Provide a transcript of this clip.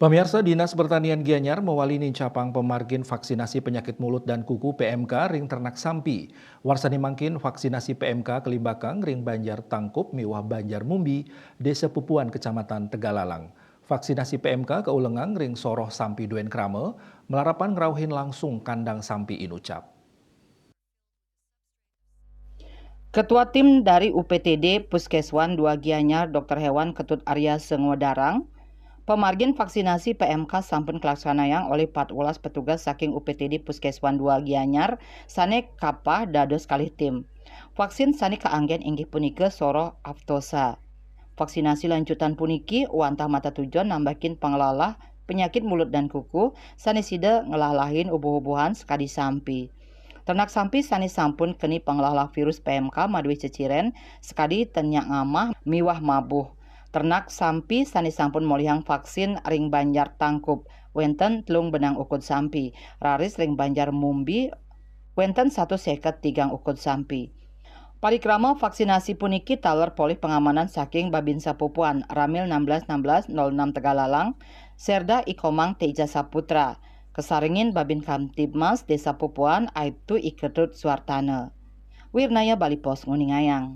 Pemirsa Dinas Pertanian Gianyar mewalini capang pemargin vaksinasi penyakit mulut dan kuku PMK ring ternak sampi. Warsani mangkin vaksinasi PMK Kelimbakang ring Banjar Tangkup Miwah Banjar Mumbi, Desa Pupuan Kecamatan Tegalalang. Vaksinasi PMK keulengang ring Soroh Sampi Duen Krame, melarapan ngerauhin langsung kandang sampi Inucap. Ketua Tim dari UPTD Puskeswan 2 Gianyar Dr. Hewan Ketut Arya Sengodarang, pemargin vaksinasi PMK sampun kelaksanayang oleh 14 petugas saking UPTD Puskeswan 2 Gianyar sane kapah dados kalih tim. Vaksin sane kaanggen inggih punika Soroh Aftosa. Vaksinasi lanjutan puniki wantah mata tujuan nambahin panglalah penyakit mulut dan kuku sanesida ngelalahin ubuh-ubuhan sekadi sampi. Ternak sampi sani sampun keni panglalah virus PMK madui ceciren sekadi tenyak ngamah miwah mabuh. Ternak sampi sani sampun molihang vaksin ring Banjar Tangkup wenten telung benang ukut sampi, raris ring Banjar Mumbi wenten 153 ukut sampi. Parikrama vaksinasi puniki taler polih pengamanan saking Babinsa Pupuan Ramil 161606 Tegalalang Serda Ikomang Teja Saputra kesaringin Babin Kamtibmas Desa Pupuan Aibtu Iketut Suartana Wirnaya Bali Pos Nguningayang.